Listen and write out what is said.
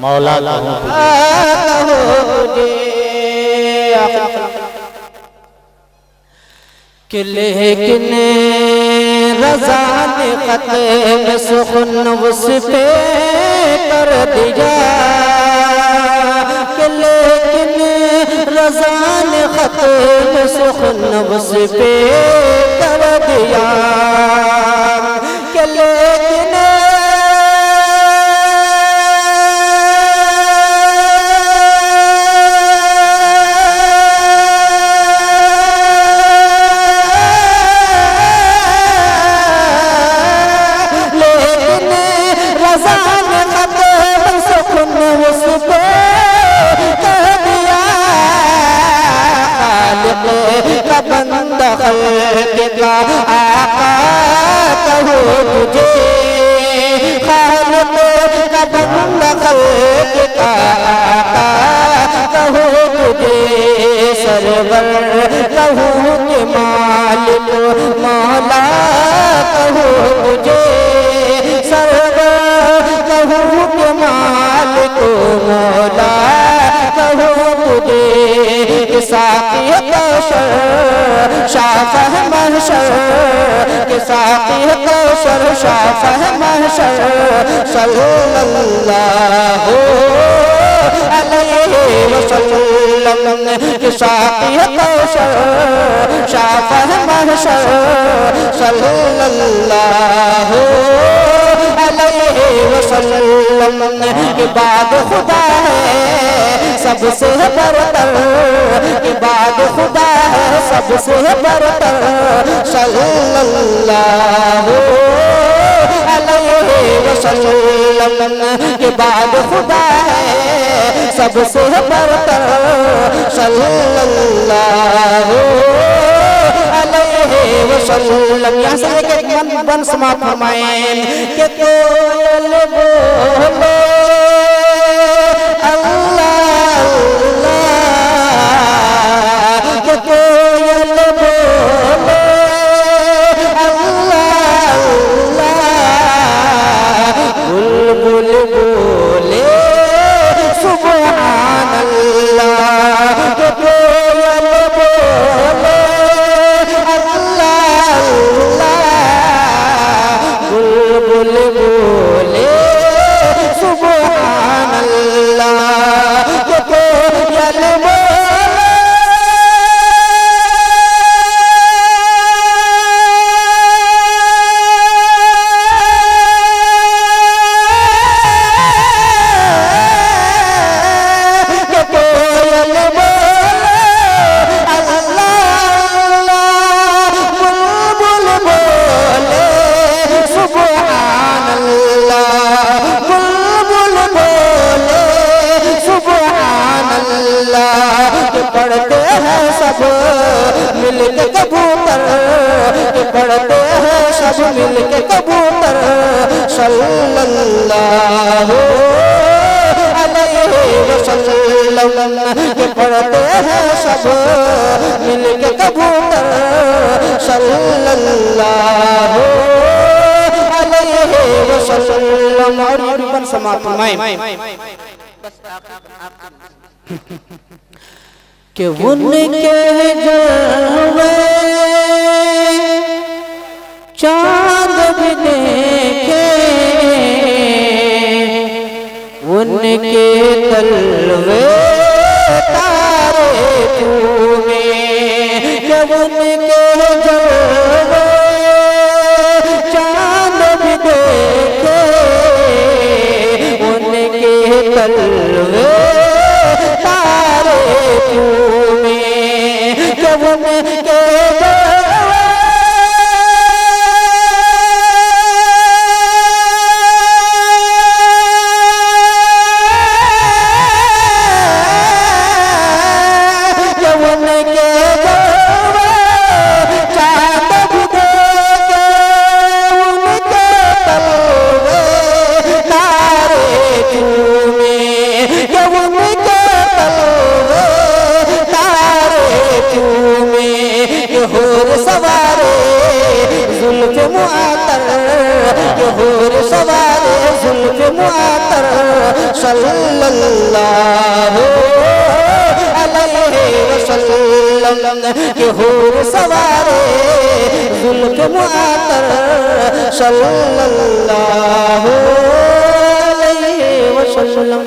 मौला कि लेकिन रज़ा ने ख़त्म सुख़न उस पे कर दिया, कि लेकिन रज़ा ने ख़त्म सुख़न उस पे कर दिया, कि लेकिन का आका कहो तुझे, खालिक का बंदा खल्क का आका कहो तुझे, सरवर कहूँ के मालिक मौला कहो तुझे, सरवर कहूँ के मालिक मौला कहो तुझे, साक़ी कौशर शाफ़ह महशर, के साक़ी कौशर शाफ़ह महशर, सल्लल्लाहु अलैहि वसल्लम, के साक़ी कौशर शाफ़ह महशर, सल्लल्लाहु अलैहि वसल्लम, के बाद खुदा है सबसे बरतर, के बाद खुदा है सबसे बरतर, सल्लल्लाहु अलैहि वसल्लम, के बाद खुदा है सबसे बरतर, सल्लल्लाहु अलैहि वसल्लम। यहाँ से एक मन बन समाप्त फरमाएं कि कोयल बोले पढ़ते हैं सब मिलके कबूतर, पढ़ते हैं सब मिलके कबूतर, सल्लल्लाहु अलैहि वसल्लम, पढ़ते हैं सब मिलके कबूतर, सल्लल्लाहु अलैहि वसल्लम। और बन समाप्त कि उनके जलवे चाँद भी देखे, उनके तलवे तारे चूमे, कि उनके जलवे के हूर सवारे जुल्फ मुआतर सल्लल्लाहु अलैहि वसल्लम के हूर सवारे जुल्फ मुआतर सल्लल्लाहु अलैहि वसल्लम।